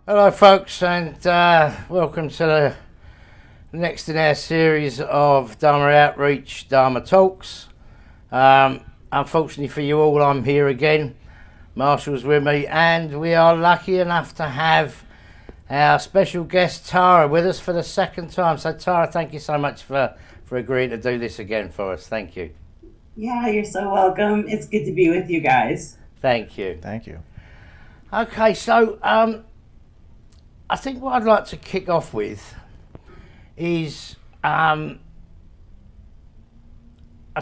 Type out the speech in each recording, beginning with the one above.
Hello folks, and welcome to the next in our series of Dharma Outreach, Dharma Talks. Unfortunately for you all, I'm here again. Marshall's with me, and we are lucky enough to have our special guest Tarrah with us for the second time. So Tarrah, thank you so much for agreeing to do this again for us. Thank you. Yeah, you're so welcome. It's good to be with you guys. Thank you. Thank you. Okay, so I think what I'd like to kick off with is a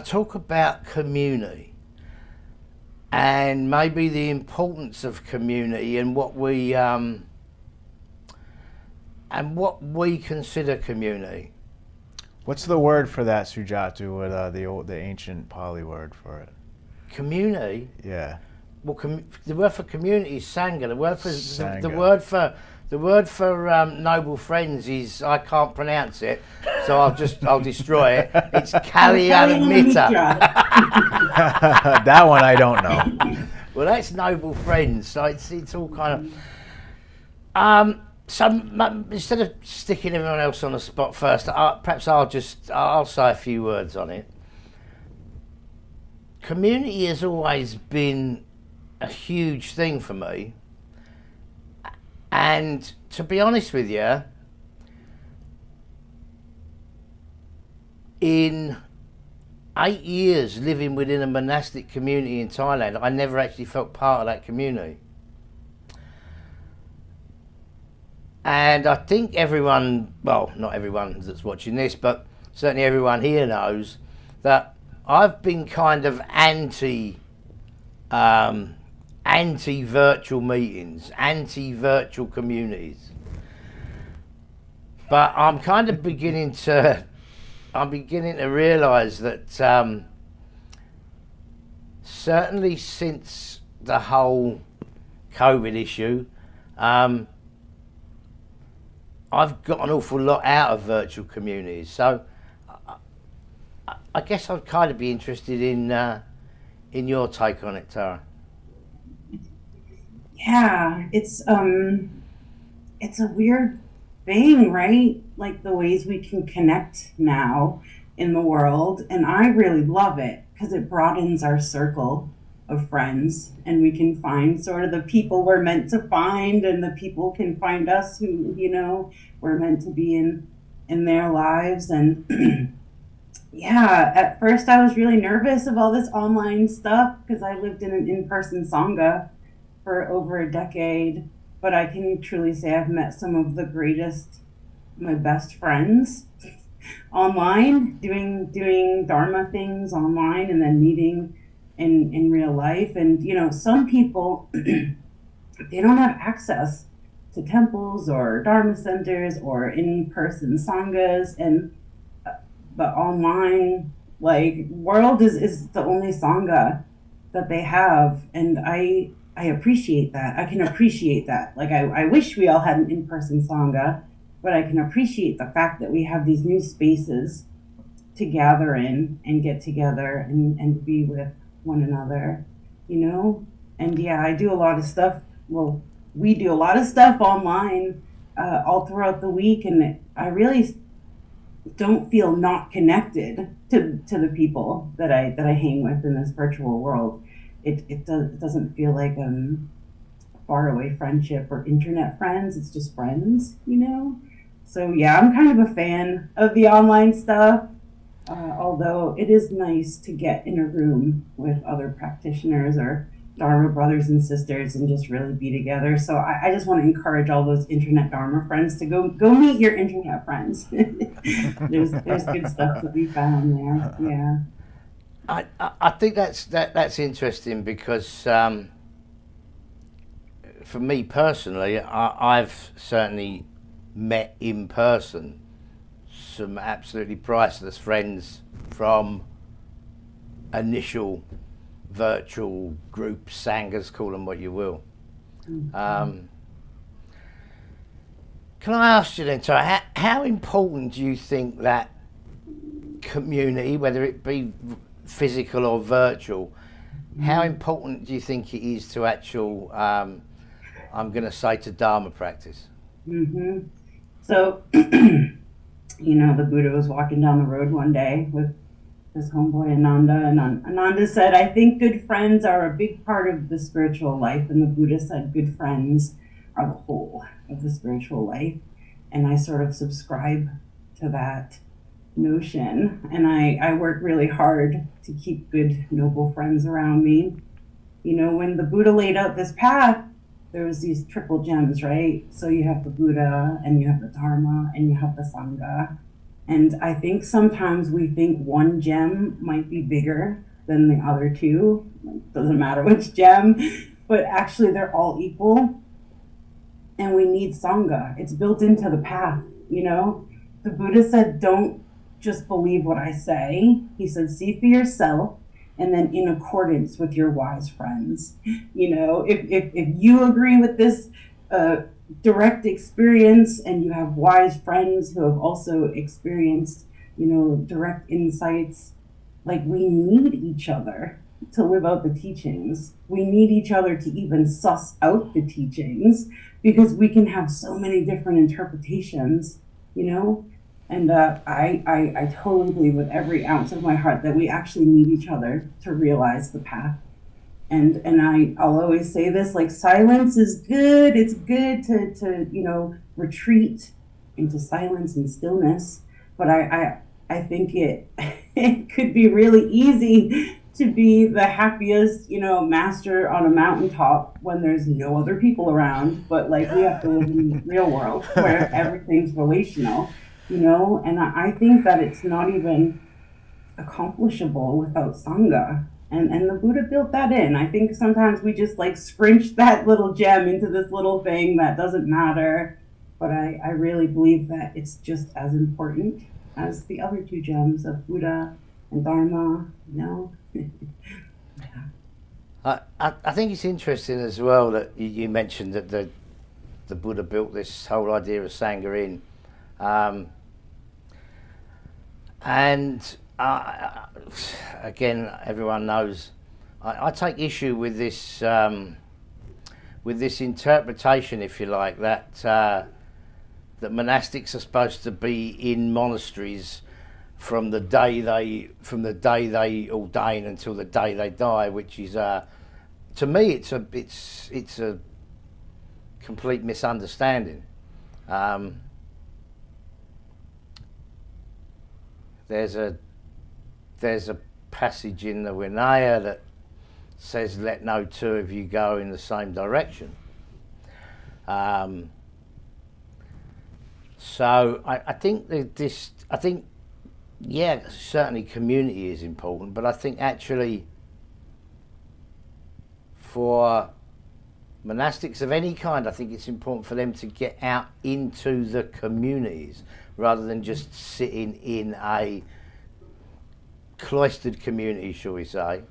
talk about community and maybe the importance of community and what we consider community. What's the word for that, Sujatu? With the ancient Pali word for it? Community. Yeah. Well, the word for community is sangha. Sangha. The word for noble friends is, I can't pronounce it, so I'll destroy it. It's Kalyanamitta. That one I don't know. Well, that's noble friends. So it's all kind of. So instead of sticking everyone else on the spot first, perhaps I'll say a few words on it. Community has always been a huge thing for me. And to be honest with you, in 8 years living within a monastic community in Thailand, I never actually felt part of that community. And I think everyone, well, not everyone that's watching this, but certainly everyone here knows that I've been kind of anti-virtual meetings, anti-virtual communities. But I'm kind of beginning to realise that certainly since the whole COVID issue, I've got an awful lot out of virtual communities. So I guess I'd kind of be interested in your take on it, Tarrah. Yeah, it's a weird thing, right? Like the ways we can connect now in the world, and I really love it because it broadens our circle of friends, and we can find sort of the people we're meant to find, and the people can find us who, we're meant to be in their lives. And yeah, at first I was really nervous of all this online stuff because I lived in an in-person sangha for over a decade, but I can truly say I've met some of the greatest, my best friends online, doing Dharma things online and then meeting in real life. And some people they don't have access to temples or Dharma centers or in-person sanghas, and the online world is the only sangha that they have, and I appreciate that. I can appreciate that. I wish we all had an in-person sangha, but I can appreciate the fact that we have these new spaces to gather in and get together and be with one another, And yeah, I do a lot of stuff. Well, we do a lot of stuff online all throughout the week, and I really don't feel not connected to the people that I hang with in this virtual world. It doesn't feel like far away friendship or internet friends. It's just friends, So yeah, I'm kind of a fan of the online stuff, although it is nice to get in a room with other practitioners or Dharma brothers and sisters and just really be together. So I just want to encourage all those internet Dharma friends to go meet your internet friends. There's good stuff to be found there. Yeah. I think that's interesting because for me personally, I've certainly met in person some absolutely priceless friends from initial virtual groups, sanghas, call them what you will. Mm-hmm. Can I ask you then, Tarrah, how important do you think that community, whether it be physical or virtual, how important do you think it is to I'm going to say to Dharma practice. So, the Buddha was walking down the road one day with his homeboy Ananda, and Ananda said, I think good friends are a big part of the spiritual life. And the Buddha said, good friends are the whole of the spiritual life. And I sort of subscribe to that notion. And I work really hard to keep good, noble friends around me. When the Buddha laid out this path, there was these triple gems, right? So you have the Buddha, and you have the Dharma, and you have the Sangha. And I think sometimes we think one gem might be bigger than the other two. It doesn't matter which gem, but actually they're all equal. And we need Sangha. It's built into the path, The Buddha said, don't just believe what I say. He said, see for yourself, and then in accordance with your wise friends. If you agree with this direct experience, and you have wise friends who have also experienced, direct insights, like, we need each other to live out the teachings. We need each other to even suss out the teachings, because we can have so many different interpretations, And I totally believe with every ounce of my heart that we actually need each other to realize the path. And I'll always say this, like, silence is good. It's good to retreat into silence and stillness. But I think it could be really easy to be the happiest, master on a mountaintop when there's no other people around. But, like, we have to live in the real world where everything's relational. And I think that it's not even accomplishable without Sangha. And the Buddha built that in. I think sometimes we just, like, scrunch that little gem into this little thing that doesn't matter. But I really believe that it's just as important as the other two gems of Buddha and Dharma, I think it's interesting as well that you mentioned that the Buddha built this whole idea of Sangha in. And again, everyone knows I take issue with this interpretation, if you like, that monastics are supposed to be in monasteries from the day they ordain until the day they die, which is to me it's a complete misunderstanding. There's a passage in the Vinaya that says, let no two of you go in the same direction. So I think certainly community is important, but I think actually for monastics of any kind, I think it's important for them to get out into the communities rather than just sitting in a cloistered community, shall we say,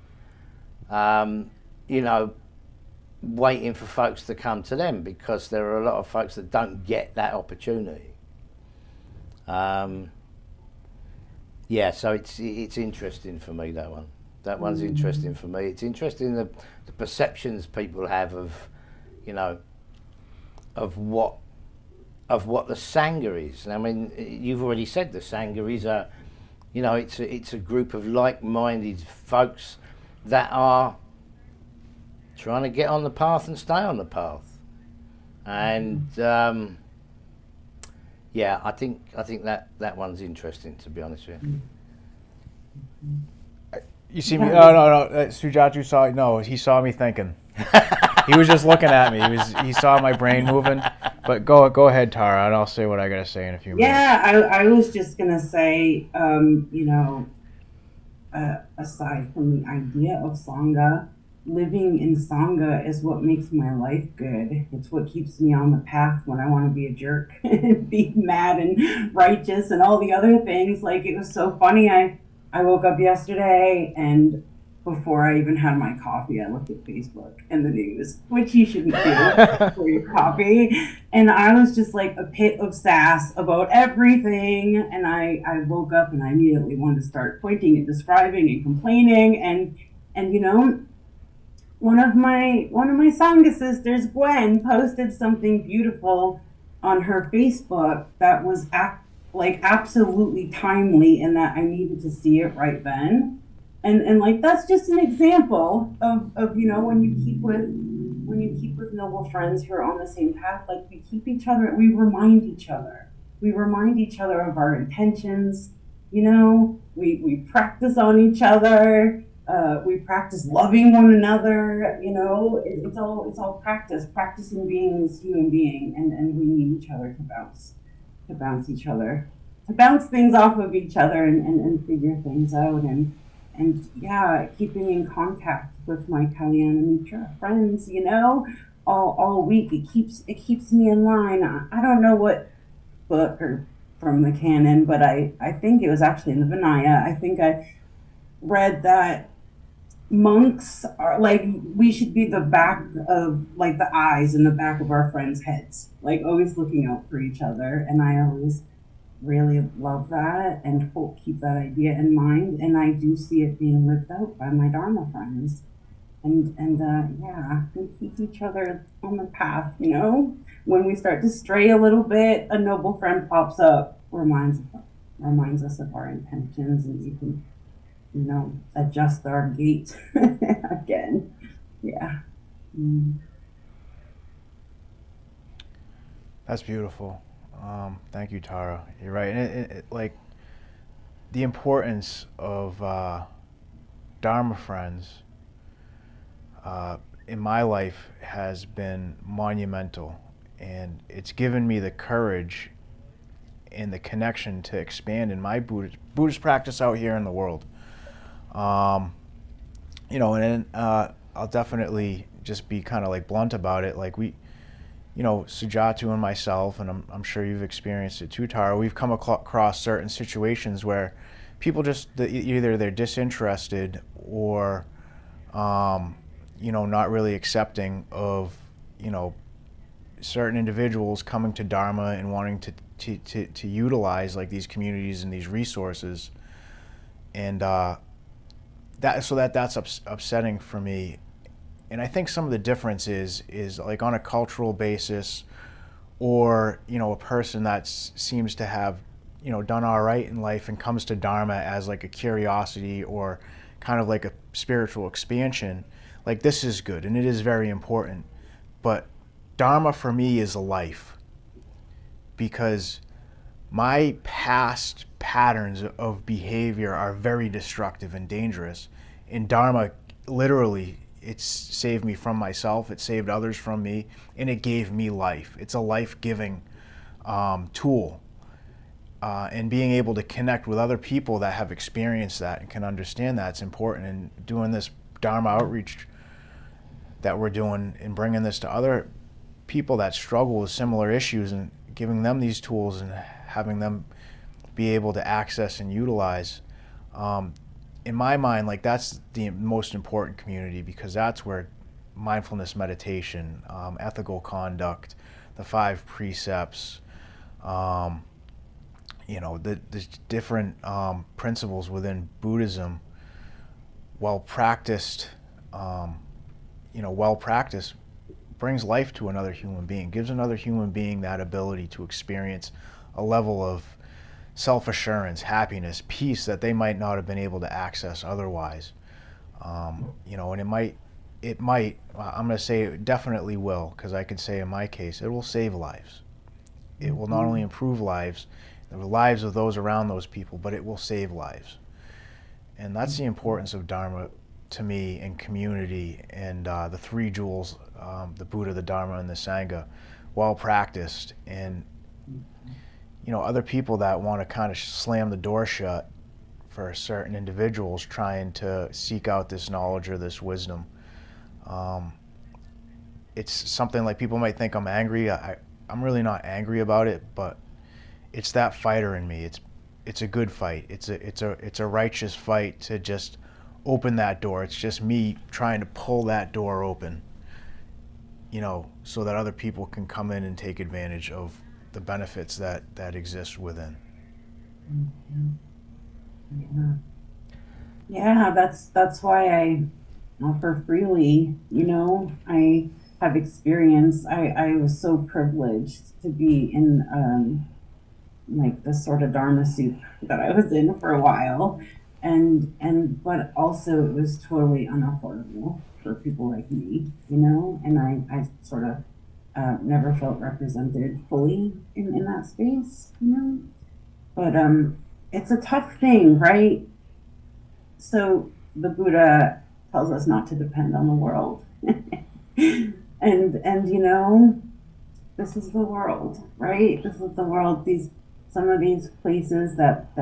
waiting for folks to come to them, because there are a lot of folks that don't get that opportunity. So it's interesting for me, that one. That one's interesting for me. It's interesting the perceptions people have of, of what the Sangha is. I mean, you've already said the Sangha is it's a group of like-minded folks that are trying to get on the path and stay on the path. And I think that one's interesting, to be honest with you. You see me? No. Sujatu saw. No, he saw me thinking. He was just looking at me. He saw my brain moving. But go ahead, Tarrah, and I'll say what I gotta say in a few minutes. Yeah, I was just gonna say, aside from the idea of Sangha, living in Sangha is what makes my life good. It's what keeps me on the path when I want to be a jerk and be mad and righteous and all the other things. Like, it was so funny. I woke up yesterday, and before I even had my coffee, I looked at Facebook and the news, which you shouldn't do for your coffee. And I was just like a pit of sass about everything. And I woke up and I immediately wanted to start pointing and describing and complaining. And one of my Sangha sisters, Gwen, posted something beautiful on her Facebook that was like absolutely timely, and that I needed to see it right then. And like that's just an example of when you keep with noble friends who are on the same path, like we remind each other of our intentions. We practice on each other. We practice loving one another. It's all practicing being this human being, and we need each other to bounce things off of each other, and figure things out, and yeah, keeping in contact with my Kalyana Mitra friends, all week. It keeps me in line. I don't know what book or from the canon, but I think it was actually in the Vinaya. I think I read that monks are like, we should be the back of, like, the eyes in the back of our friends' heads, like always looking out for each other. And I always really love that and hope keep that idea in mind. And I do see it being lived out by my Dharma friends. And yeah, we keep each other on the path. When we start to stray a little bit, a noble friend pops up, reminds us of our intentions, and you can adjust our gait again. Yeah. Mm. That's beautiful. Thank you, Tarrah. You're right. And like the importance of Dharma friends in my life has been monumental, and it's given me the courage and the connection to expand in my Buddhist practice out here in the world. And then I'll definitely just be kind of like blunt about it. Like Sujatu and myself, and I'm sure you've experienced it too, Tarrah, we've come across certain situations where people just, either they're disinterested or, not really accepting of, certain individuals coming to Dharma and wanting to utilize like these communities and these resources. And that's upsetting for me. And I think some of the difference is like on a cultural basis, or a person that seems to have done all right in life and comes to Dharma as like a curiosity or kind of like a spiritual expansion. Like, this is good and it is very important, but Dharma for me is a life, because my past patterns of behavior are very destructive and dangerous. And Dharma, literally, it's saved me from myself, it saved others from me, and it gave me life. It's a life-giving tool. And being able to connect with other people that have experienced that and can understand that's important. And doing this Dharma outreach that we're doing and bringing this to other people that struggle with similar issues and giving them these tools and having them be able to access and utilize, in my mind, like, that's the most important community, because that's where mindfulness meditation, ethical conduct, the 5 precepts, the different principles within Buddhism, well practiced, brings life to another human being, gives another human being that ability to experience a level of self-assurance, happiness, peace that they might not have been able to access otherwise. And it might, I'm going to say it definitely will, because I can say in my case, it will save lives. It will not only improve lives, the lives of those around those people, but it will save lives. And that's the importance of Dharma to me, and community, and the 3 jewels, the Buddha, the Dharma, and the Sangha, well practiced. And other people that want to kind of slam the door shut for certain individuals trying to seek out this knowledge or this wisdom. It's something like, people might think I'm angry. I'm really not angry about it, but it's that fighter in me. It's a good fight. It's a righteous fight to just open that door. It's just me trying to pull that door open, so that other people can come in and take advantage of the benefits that exist within. Yeah, that's why offer freely. I have experience. I was so privileged to be in like the sort of Dharma soup that I was in for a while, and but also it was totally unaffordable for people like me, and I sort of never felt represented fully in that space. But it's a tough thing, right? So the Buddha tells us not to depend on the world. And this is the world, right? This is the world. These Some of these places that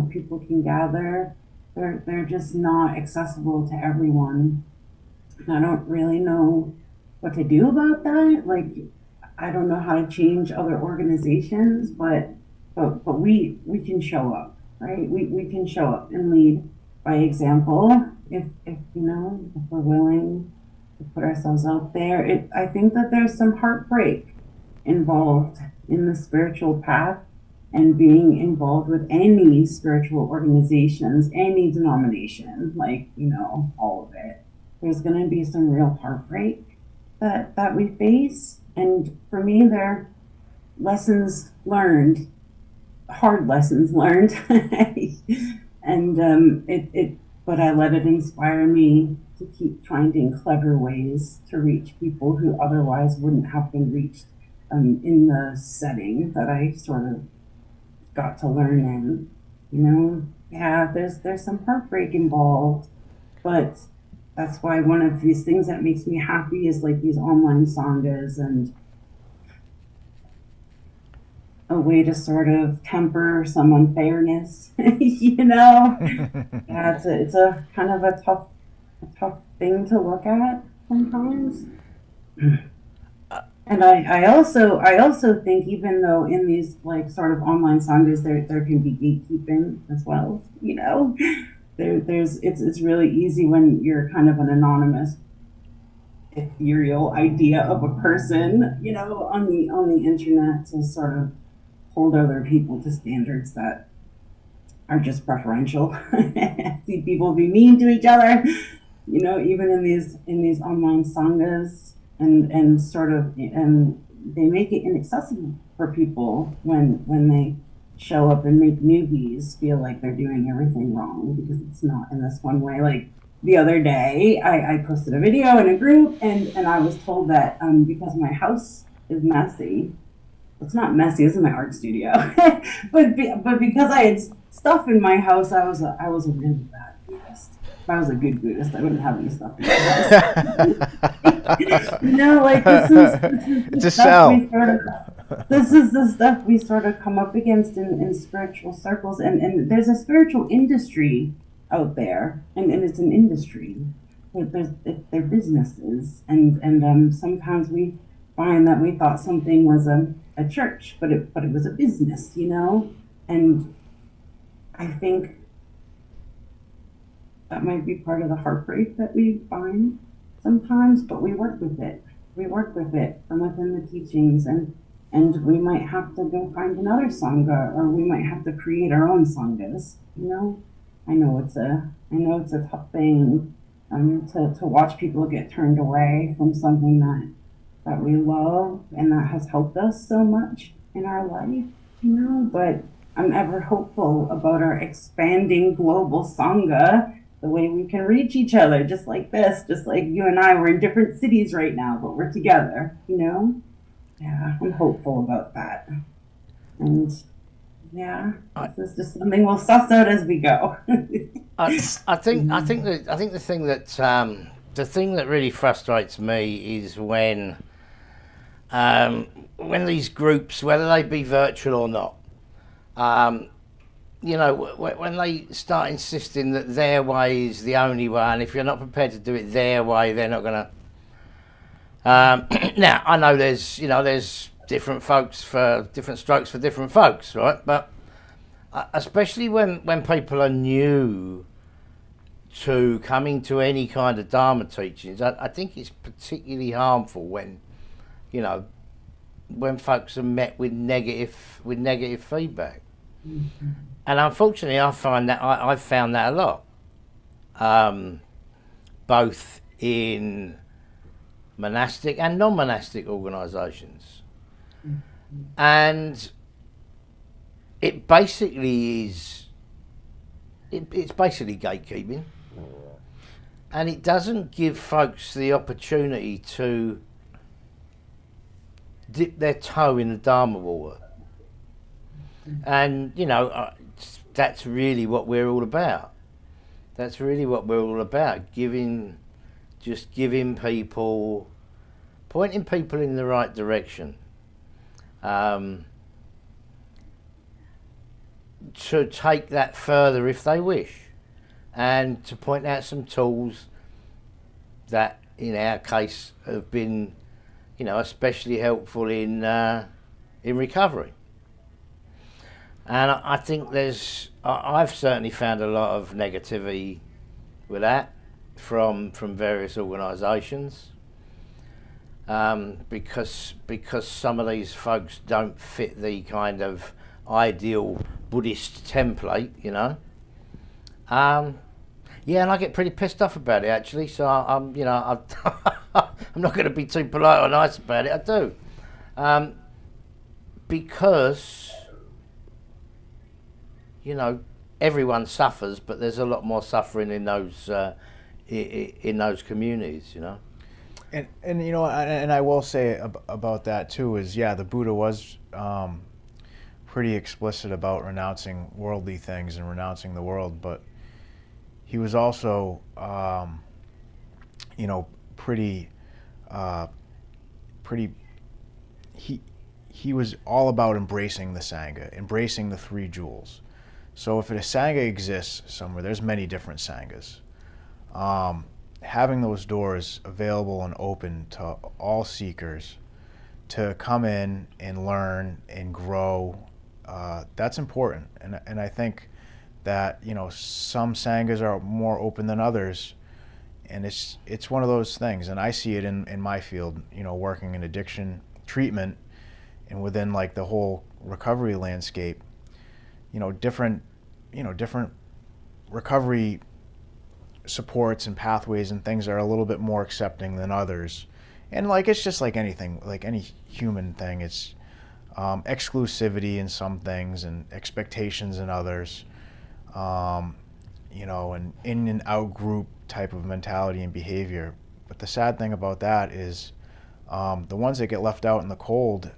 people can gather, they're just not accessible to everyone. And I don't really know what to do about that. Like, I don't know how to change other organizations, but we can show up, right? We can show up and lead by example if we're willing to put ourselves out there. I think that there's some heartbreak involved in the spiritual path and being involved with any spiritual organizations, any denomination, like, all of it. There's going to be some real heartbreak that we face. And for me, they're lessons learned, hard lessons learned. And but I let it inspire me to keep finding clever ways to reach people who otherwise wouldn't have been reached in the setting that I sort of got to learn in. Yeah, there's some heartbreak involved, but that's why one of these things that makes me happy is like these online sanghas and a way to sort of temper some unfairness. Yeah, it's a kind of a tough thing to look at sometimes. And I also think, even though in these like sort of online sanghas there can be gatekeeping as well, it's really easy when you're kind of an anonymous ethereal idea of a person, on the internet, to sort of hold other people to standards that are just preferential. See people be mean to each other, even in these online sanghas, and they make it inaccessible for people when they show up and make newbies feel like they're doing everything wrong because it's not in this one way. Like the other day, I posted a video in a group, and I was told that because my house is messy. It's not messy. This is my art studio, but because I had stuff in my house, I was a really bad Buddhist. If I was a good Buddhist, I wouldn't have any stuff in my house. Like It's a cell. This is the stuff we sort of come up against in spiritual circles, and there's a spiritual industry out there, and it's an industry. They're businesses, and sometimes we find that we thought something was a church, but it was a business, and I think that might be part of the heartbreak that we find sometimes, but we work with it. We work with it from within the teachings, and we might have to go find another sangha, or we might have to create our own sanghas. I know it's a tough thing to watch people get turned away from something that we love and that has helped us so much in our life, but I'm ever hopeful about our expanding global sangha, the way we can reach each other just like this, just like you and I. We're in different cities right now, but we're together, Yeah, I'm hopeful about that. And yeah, this is just something we'll suss out as we go. I think the thing that really frustrates me is when these groups, whether they be virtual or not, when they start insisting that their way is the only way, and if you're not prepared to do it their way, they're not going to. Now, I know there's different folks for different strokes for different folks, right? But especially when people are new to coming to any kind of Dharma teachings, I think it's particularly harmful when folks are met with negative feedback. Mm-hmm. And unfortunately, I've found that a lot. both in monastic and non-monastic organisations. And it basically is, it's basically gatekeeping. And it doesn't give folks the opportunity to dip their toe in the Dharma water. And, you know, that's really what we're all about. That's really what we're all about. Giving people, pointing people in the right direction. To take that further if they wish. And to point out some tools that, in our case, have been, you know, especially helpful in recovery. And I think I've certainly found a lot of negativity with that from various organisations, because some of these folks don't fit the kind of ideal Buddhist template, you know. Yeah, and I get pretty pissed off about it actually. So I'm not going to be too polite or nice about it. I do, because, you know, everyone suffers, but there's a lot more suffering in those communities, you know. And you know, and I will say about that too is, yeah, the Buddha was pretty explicit about renouncing worldly things and renouncing the world, but he was also, you know, pretty. He was all about embracing the Sangha, embracing the three jewels. So if a Sangha exists somewhere, there's many different Sanghas. Having those doors available and open to all seekers to come in and learn and grow, that's important. And I think that, you know, some Sanghas are more open than others, and it's one of those things. And I see it in my field, you know, working in addiction treatment and within like the whole recovery landscape, you know, different recovery supports and pathways and things are a little bit more accepting than others. And like, it's just like anything, like any human thing, it's exclusivity in some things and expectations in others, you know, and in and out group type of mentality and behavior. But the sad thing about that is the ones that get left out in the cold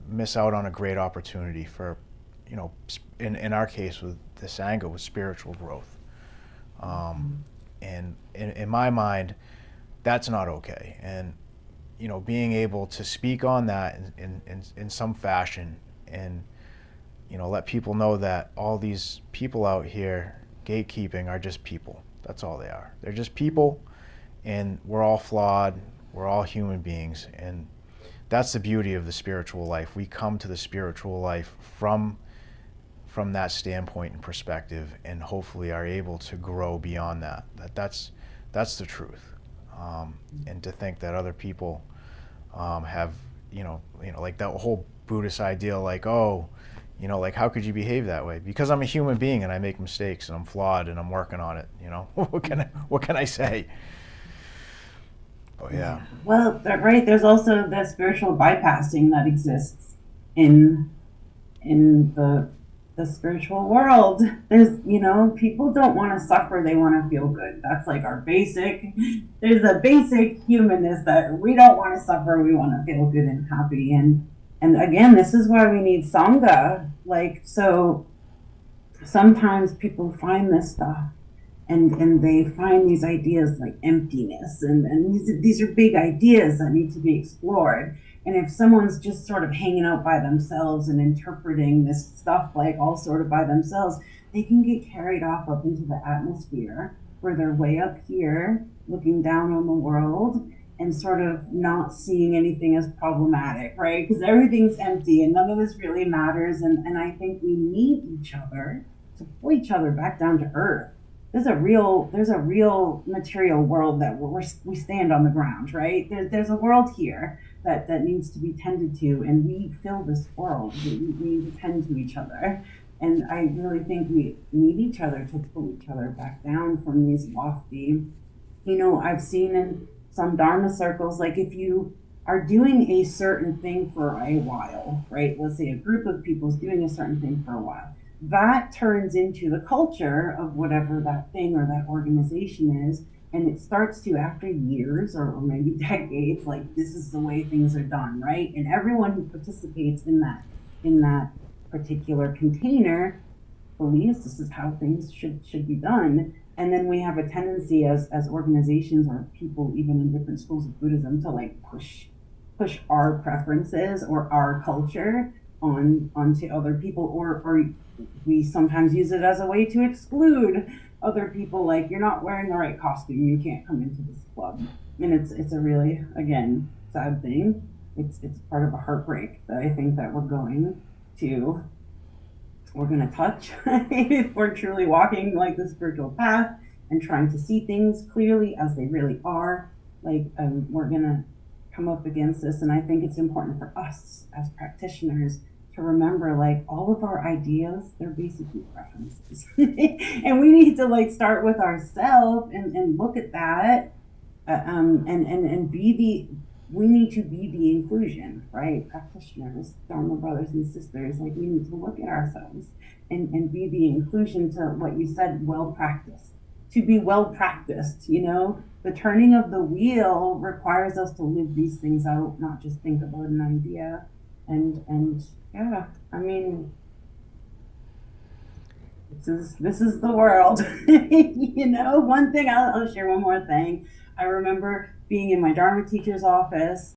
miss out on a great opportunity for, you know, in our case with the Sangha, with spiritual growth. And in my mind, that's not okay. And, you know, being able to speak on that in some fashion and, you know, let people know that all these people out here gatekeeping are just people. That's all they are. They're just people, and we're all flawed. We're all human beings, and that's the beauty of the spiritual life. We come to the spiritual life from that standpoint and perspective, and hopefully are able to grow beyond that. That's the truth. And to think that other people have, you know, like that whole Buddhist ideal, like, oh, you know, like, how could you behave that way? Because I'm a human being and I make mistakes and I'm flawed and I'm working on it. You know, what can I say? Oh yeah. Well, right. There's also the spiritual bypassing that exists in the spiritual world. There's, you know, people don't want to suffer, they want to feel good. That's like our there's a basic humanness that we don't want to suffer, we want to feel good and happy. And again, this is why we need Sangha. Like, so sometimes people find this stuff and they find these ideas like emptiness, and these are big ideas that need to be explored. And if someone's just sort of hanging out by themselves and interpreting this stuff like all sort of by themselves, they can get carried off up into the atmosphere where they're way up here looking down on the world and sort of not seeing anything as problematic, right? Because everything's empty and none of this really matters. And I think we need each other to pull each other back down to earth. There's a real material world that we stand on the ground, right? There's a world here that needs to be tended to, and we fill this world. We need to tend to each other. And I really think we need each other to pull each other back down from these lofty You know, I've seen in some Dharma circles, like if you are doing a certain thing for a while, right? Let's say a group of people is doing a certain thing for a while. That turns into the culture of whatever that thing or that organization is. And it starts to, after years or maybe decades, like this is the way things are done, right? And everyone who participates in that particular container believes this is how things should be done. And then we have a tendency as organizations or people even in different schools of Buddhism to like push our preferences or our culture onto other people, or we sometimes use it as a way to exclude other people, like you're not wearing the right costume, you can't come into this club. And it's a really, again, sad thing. It's part of a heartbreak that I think that we're going to touch if we're truly walking like the spiritual path and trying to see things clearly as they really are. Like we're going to come up against this, and I think it's important for us as practitioners to remember, like, all of our ideas, they're basically preferences. And we need to like start with ourselves and look at that, and we need to be the inclusion, right? Practitioners, Dharma brothers and sisters, like we need to look at ourselves and be the inclusion to what you said, well practiced. To be well practiced, you know, the turning of the wheel requires us to live these things out, not just think about an idea. And yeah, I mean, this is the world. You know, one thing I'll share one more thing. I remember being in my Dharma teacher's office